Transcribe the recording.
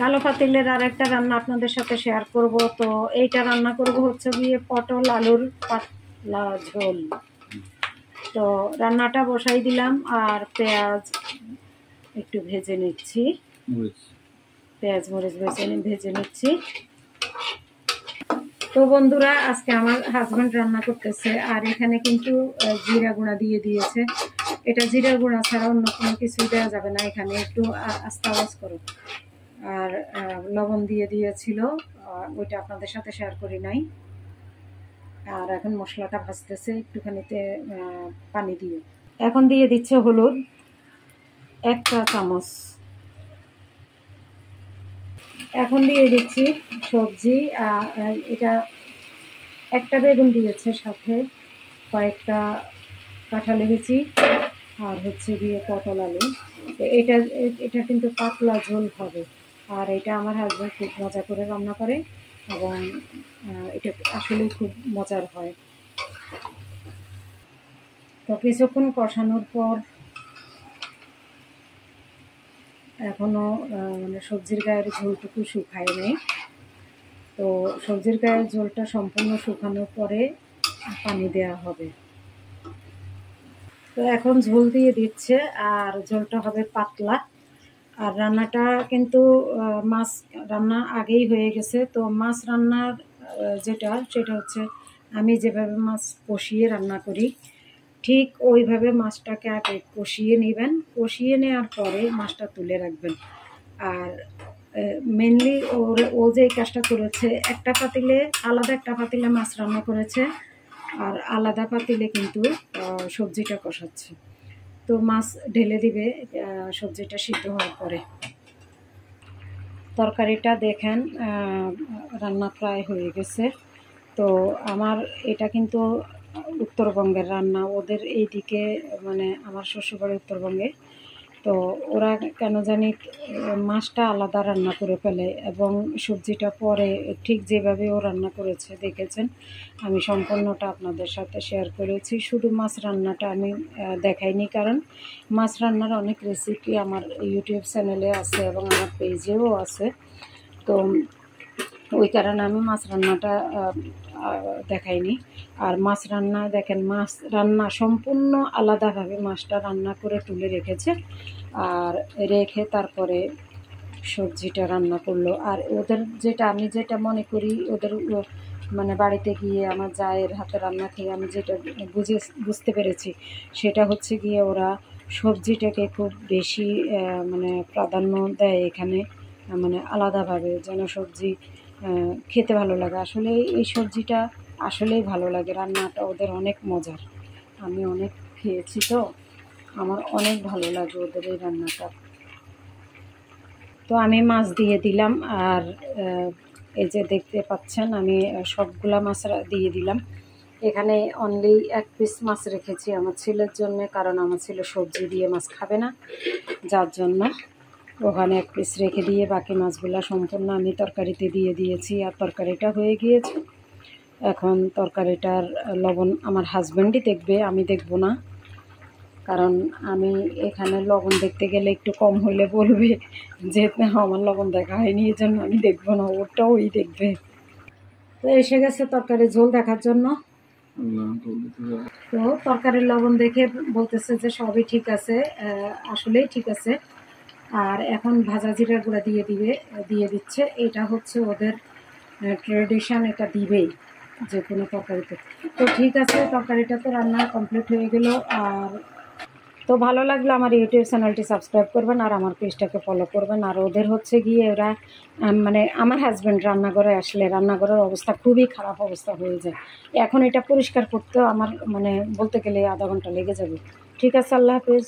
কালো পাতিলের আর একটা রান্না আপনাদের সাথে শেয়ার করব। তো এইটা রান্না করব হচ্ছে গিয়ে পটল আলুর পাতলা ঝোল। তো রান্নাটা বসাই দিলাম আর পেঁয়াজ একটু ভেজে নিচ্ছি, পেঁয়াজ মরিচ ভেজে নিচ্ছি। তো বন্ধুরা, আজকে আমার হাজব্যান্ড রান্না করতেছে আর এখানে কিন্তু জিরা গুঁড়া দিয়ে দিয়েছে। এটা জিরা গুঁড়া ছাড়া অন্য কোনো কিছুই দেওয়া যাবে না, এখানে একটু আস্তে আওয়াজ করো। আর লবণ দিয়ে দিয়েছিল, ওইটা আপনাদের সাথে শেয়ার করি নাই। আর এখন মশলাটা ভাজতেছে একটুখানিতে পানি দিয়ে। এখন দিয়ে দিচ্ছে হলুদ 1 চা চামচ। এখন দিয়ে দিচ্ছি সবজি। এটা একটা বেগুন দিয়েছে, সাথে কয়েকটা কাঁঠাল লিচি আর হচ্ছে গিয়ে পটল আলু। তো এটা কিন্তু পাতলা ঝোল হবে। আর এটা আমার হাজব্যান্ড খুব মজা করে রান্না করে এবং এটা আসলেই খুব মজার হয়। তো কিছুক্ষণ কষানোর পর এখনও মানে সবজির গায়ের ঝোলটুকু শুকায় নেই। তো সবজির গায়ের ঝোলটা সম্পূর্ণ শুকানোর পরে পানি দেওয়া হবে। তো এখন ঝোল দিয়ে দিচ্ছে আর ঝোলটা হবে পাতলা। আর রান্নাটা কিন্তু মাছ রান্না আগেই হয়ে গেছে। তো মাছ রান্নার সেটা হচ্ছে আমি যেভাবে মাছ কষিয়ে রান্না করি ঠিক ওইভাবে মাছটাকে আগে কষিয়ে নেবেন। কষিয়ে নেওয়ার পরে মাছটা তুলে রাখবেন। আর মেনলি ও যে কাজটা করেছে, আলাদা একটা পাতিলে মাছ রান্না করেছে আর আলাদা পাতিলে কিন্তু সবজিটা কষাচ্ছে। তো মাছ ঢেলে দিবে সবজিটা সিদ্ধ হওয়ার পরে। তরকারিটা দেখেন রান্না প্রায় হয়ে গেছে। তো আমার এটা কিন্তু উত্তরবঙ্গের রান্না। ওদের এইদিকে মানে আমার শ্বশুরবাড়ি উত্তরবঙ্গে। তো ওরা কেন জানি মাছটা আলাদা রান্না করে ফেলে এবং সবজিটা পরে ঠিক যেভাবে ও রান্না করেছে দেখেছেন। আমি সম্পূর্ণটা আপনাদের সাথে শেয়ার করেছি। শুধু মাছ রান্নাটা আমি দেখাইনি, কারণ মাছ রান্নার অনেক রেসিপি আমার ইউটিউব চ্যানেলে আছে এবং আমার পেজেও আছে। তো ওই কারণে আমি মাছ রান্নাটা দেখাইনি। আর মাছ রান্না দেখেন, মাছ রান্না সম্পূর্ণ আলাদাভাবে মাছটা রান্না করে তুলে রেখেছে আর রেখে তারপরে সবজিটা রান্না করলো। আর আমি যেটা মনে করি ওদের মানে বাড়িতে গিয়ে আমার জায়ের হাতে রান্না খেয়ে আমি যেটা বুঝতে পেরেছি, সেটা হচ্ছে গিয়ে ওরা সবজিটাকে খুব বেশি মানে প্রাধান্য দেয় এখানে, মানে আলাদাভাবে যেন সবজি খেতে ভালো লাগে। আসলে এই সবজিটা আসলেই ভালো লাগে, রান্নাটা ওদের অনেক মজার। আমি অনেক খেয়েছি, তো আমার অনেক ভালো লাগে ওদের এই রান্নাটা। তো আমি মাছ দিয়ে দিলাম আর এই যে দেখতে পাচ্ছেন আমি সবগুলা মাছ দিয়ে দিলাম। এখানে অনলি 1 পিস মাছ রেখেছি আমার ছেলের জন্য, কারণ আমার ছেলে সবজি দিয়ে মাছ খাবে না, যার জন্য ওখানে 1 পিস রেখে দিয়ে বাকি মাছগুলো সম্পূর্ণ আমি তরকারিতে দিয়ে দিয়েছি। আর তরকারিটা হয়ে গিয়েছে। এখন তরকারিটার লবণ আমার হাজব্যান্ডই দেখবে, আমি দেখব না, কারণ আমি এখানে লবণ দেখতে গেলে একটু কম হইলে বলবে যে আমার লবণ দেখা হয়নি, এই জন্য আমি দেখব না, ওটাও ওই দেখবে। তো এসে গেছে তরকারির ঝোল দেখার জন্য। তো তরকারির লবণ দেখে বলতেছে যে সবই ঠিক আছে, আসলেই ঠিক আছে। আর এখন ভাজা জিরার গুঁড়া দিয়ে দিচ্ছে। এটা হচ্ছে ওদের ট্রেডিশন, এটা দিবেই যে কোনো তরকারিতে। তো ঠিক আছে, তরকারিটা তো রান্না কমপ্লিট হয়ে গেল। আর তো ভালো লাগলে আমার ইউটিউব চ্যানেলটি সাবস্ক্রাইব করবেন আর আমার পেজটাকে ফলো করবেন। আর ওদের হচ্ছে গিয়ে ওরা মানে আমার হাজব্যান্ড রান্নাঘরে আসলে রান্নাঘরের অবস্থা খুবই খারাপ অবস্থা হয়ে যায়। এখন এটা পরিষ্কার করতেও আমার মানে বলতে গেলে আধা ঘন্টা লেগে যাবে। ঠিক আছে, আল্লাহ হাফেজ।